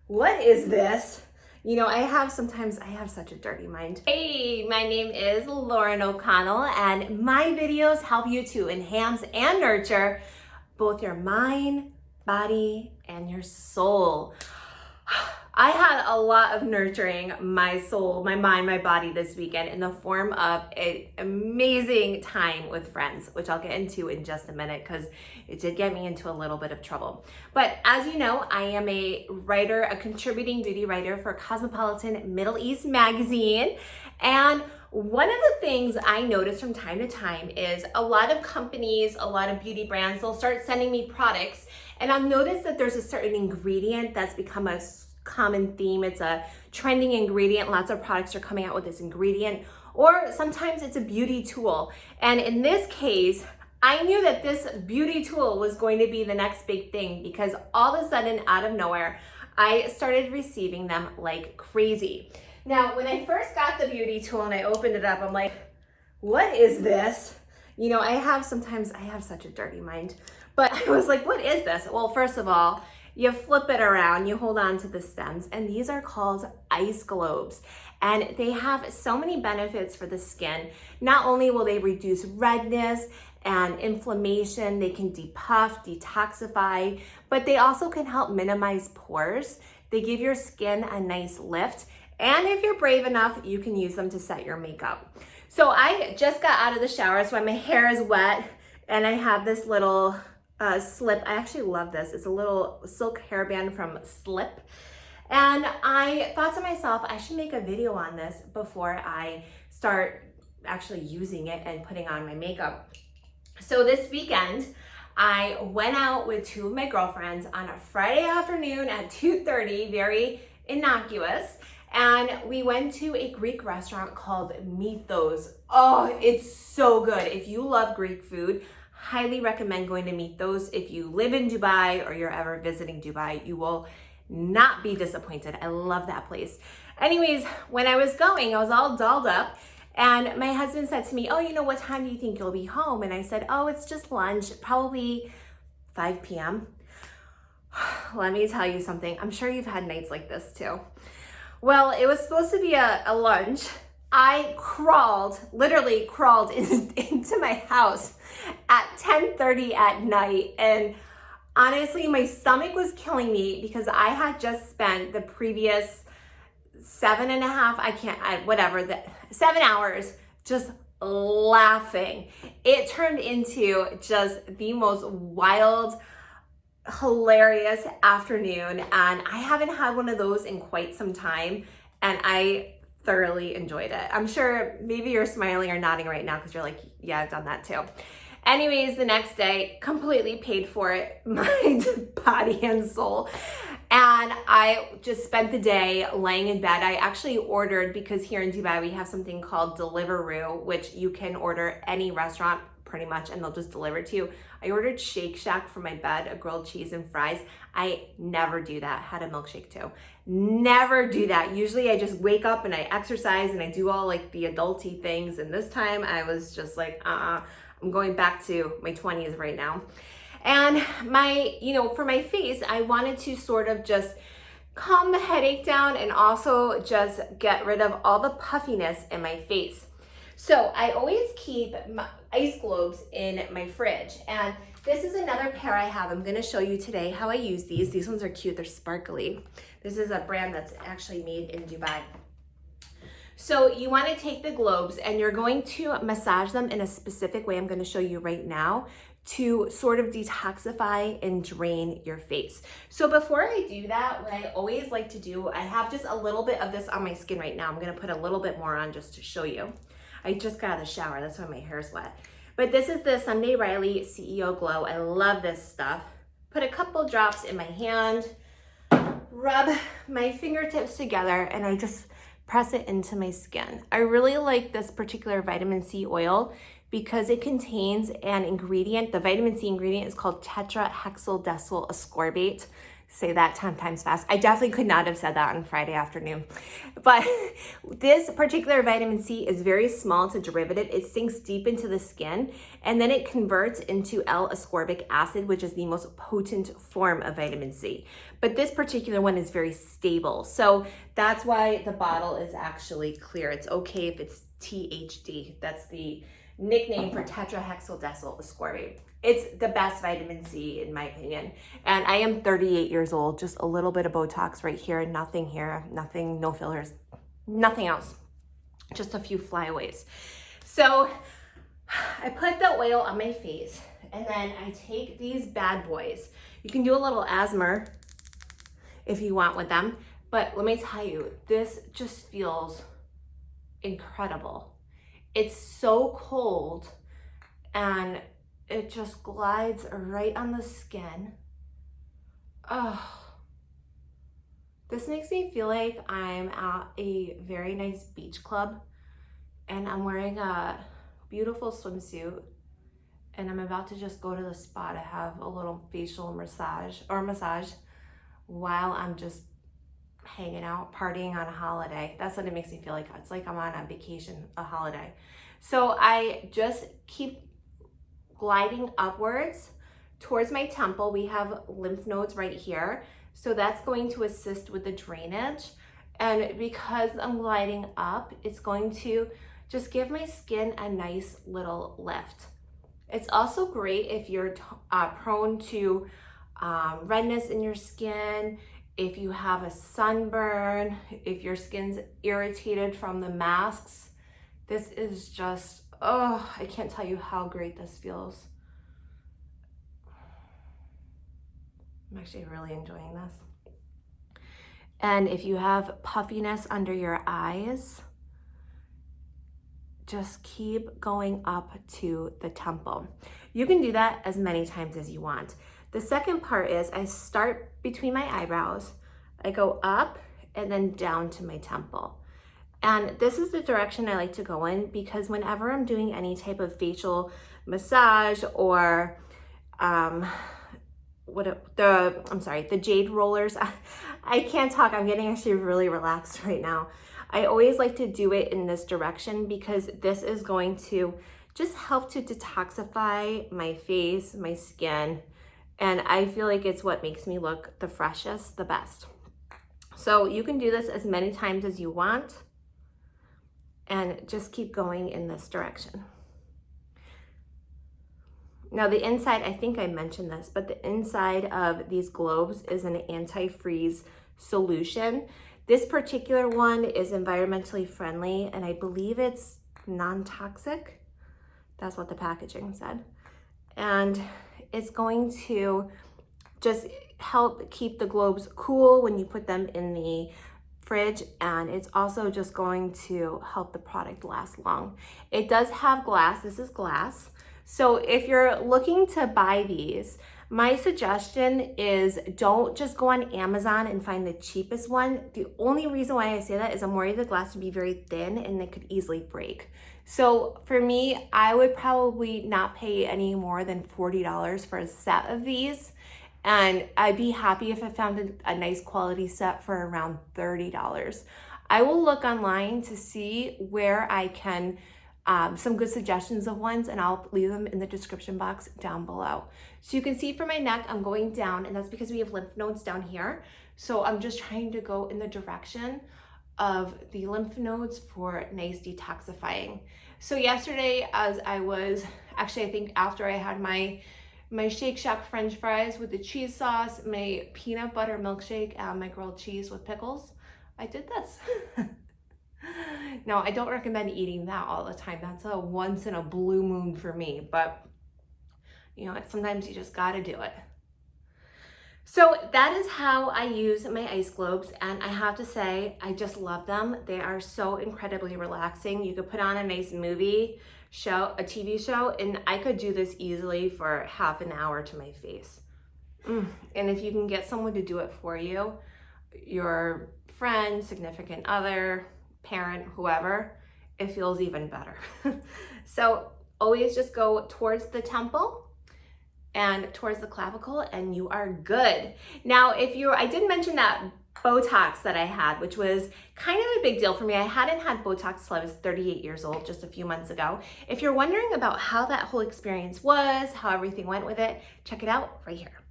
What is this? You know, sometimes I have such a dirty mind. Hey, my name is Lauren O'Connell, and my videos help you to enhance and nurture both your mind, body, and your soul. I had a lot of nurturing my soul, my mind, my body this weekend in the form of an amazing time with friends, which I'll get into in just a minute because it did get me into a little bit of trouble. But as you know, I am a writer, a contributing beauty writer for Cosmopolitan Middle East magazine. And one of the things I notice from time to time is a lot of companies, a lot of beauty brands, they'll start sending me products, and I'll notice that there's a certain ingredient that's become a common theme. It's a trending ingredient. Lots of products are coming out with this ingredient, or sometimes it's a beauty tool. And in this case, I knew that this beauty tool was going to be the next big thing because all of a sudden, out of nowhere, I started receiving them like crazy. Now, when I first got the beauty tool and I opened it up, I'm like, what is this? You know, sometimes I have such a dirty mind, but I was like, what is this? Well, first of all, you flip it around, you hold on to the stems, and these are called ice globes. And they have so many benefits for the skin. Not only will they reduce redness and inflammation, they can depuff, detoxify, but they also can help minimize pores. They give your skin a nice lift. And if you're brave enough, you can use them to set your makeup. So I just got out of the shower, so my hair is wet, and I have this little slip. I actually love this. It's a little silk hairband from Slip. And I thought to myself, I should make a video on this before I start actually using it and putting on my makeup. So this weekend, I went out with two of my girlfriends on a Friday afternoon at 2:30, very innocuous. And we went to a Greek restaurant called Mythos. Oh, it's so good. If you love Greek food, highly recommend going to Mythos. If you live in Dubai or you're ever visiting Dubai, you will not be disappointed. I love that place. Anyways, when I was going, I was all dolled up, and my husband said to me, oh, you know, what time do you think you'll be home? And I said, oh, it's just lunch, probably 5 p.m. Let me tell you something. I'm sure you've had nights like this too. Well, it was supposed to be a lunch. I literally crawled into my house at 10:30 at night. And honestly, my stomach was killing me because I had just spent the previous 7 hours just laughing. It turned into just the most wild, hilarious afternoon. And I haven't had one of those in quite some time. And I thoroughly enjoyed it. I'm sure maybe you're smiling or nodding right now because you're like, yeah, I've done that too. Anyways, the next day, completely paid for it, mind, body, and soul. And I just spent the day laying in bed. I actually ordered, because here in Dubai, we have something called Deliveroo, which you can order any restaurant pretty much, and they'll just deliver it to you. I ordered Shake Shack for my bed, a grilled cheese and fries. I never do that. Had a milkshake too. Never do that. Usually I just wake up and I exercise and I do all like the adulty things. And this time I was just like, I'm going back to my 20s right now. And for my face, I wanted to sort of just calm the headache down and also just get rid of all the puffiness in my face. So I always keep my ice globes in my fridge. And this is another pair I have. I'm gonna show you today how I use these. These ones are cute, they're sparkly. This is a brand that's actually made in Dubai. So you wanna take the globes and you're going to massage them in a specific way I'm gonna show you right now to sort of detoxify and drain your face. So before I do that, what I always like to do, I have just a little bit of this on my skin right now. I'm gonna put a little bit more on just to show you. I just got out of the shower, that's why my hair's wet. But this is the Sunday Riley CEO Glow. I love this stuff. Put a couple drops in my hand, rub my fingertips together, and I just press it into my skin. I really like this particular vitamin C oil because it contains an ingredient. The vitamin C ingredient is called tetrahexyldecyl ascorbate. say that 10 times fast. I definitely could not have said that on Friday afternoon. But this particular vitamin C is very small. It's a derivative. It sinks deep into the skin, and then it converts into L-ascorbic acid, which is the most potent form of vitamin C. But this particular one is very stable. So that's why the bottle is actually clear. It's okay if it's THD. That's the nickname for tetrahexyldecyl ascorbate. It's the best vitamin C in my opinion. And I am 38 years old, just a little bit of Botox right here, nothing here, nothing, no fillers, nothing else, just a few flyaways. So I put the oil on my face, and then I take these bad boys. You can do a little asthma if you want with them, but let me tell you, this just feels incredible. It's so cold, and it just glides right on the skin. Oh, this makes me feel like I'm at a very nice beach club, and I'm wearing a beautiful swimsuit, and I'm about to just go to the spa to have a little facial massage while I'm just hanging out, partying on a holiday. That's what it makes me feel like. It's like I'm on a vacation, a holiday. So I just keep gliding upwards towards my temple. We have lymph nodes right here. So that's going to assist with the drainage. And because I'm gliding up, it's going to just give my skin a nice little lift. It's also great if you're prone to redness in your skin, if you have a sunburn, if your skin's irritated from the masks. This is just, oh, I can't tell you how great this feels. I'm actually really enjoying this. And if you have puffiness under your eyes, just keep going up to the temple. You can do that as many times as you want. The second part is I start between my eyebrows, I go up and then down to my temple. And this is the direction I like to go in because whenever I'm doing any type of facial massage or the jade rollers, I can't talk, I'm getting actually really relaxed right now. I always like to do it in this direction because this is going to just help to detoxify my face, my skin, and I feel like it's what makes me look the freshest, the best. So you can do this as many times as you want and just keep going in this direction. Now the inside, I think I mentioned this, but the inside of these globes is an antifreeze solution. This particular one is environmentally friendly, and I believe it's non-toxic. That's what the packaging said. And it's going to just help keep the globes cool when you put them in the fridge, and it's also just going to help the product last long. It does have glass, this is glass. So if you're looking to buy these, my suggestion is don't just go on Amazon and find the cheapest one. The only reason why I say that is I'm worried the glass would be very thin and it could easily break. So for me, I would probably not pay any more than $40 for a set of these. And I'd be happy if I found a nice quality set for around $30. I will look online to see where I can some good suggestions of ones, and I'll leave them in the description box down below. So you can see for my neck, I'm going down, and that's because we have lymph nodes down here. So I'm just trying to go in the direction of the lymph nodes for nice detoxifying. So yesterday, as I was, actually I think after I had my Shake Shack French fries with the cheese sauce, my peanut butter milkshake, and my grilled cheese with pickles, I did this. Now, I don't recommend eating that all the time. That's a once in a blue moon for me, but you know, sometimes you just gotta do it. So that is how I use my ice globes, and I have to say, I just love them. They are so incredibly relaxing. You could put on a nice movie show, a TV show, and I could do this easily for half an hour to my face. And if you can get someone to do it for you, your friend, significant other, parent, whoever, it feels even better. So always just go towards the temple and towards the clavicle, and you are good. Now, I did mention that Botox that I had, which was kind of a big deal for me. I hadn't had Botox till I was 38 years old, just a few months ago. If you're wondering about how that whole experience was, how everything went with it, check it out right here.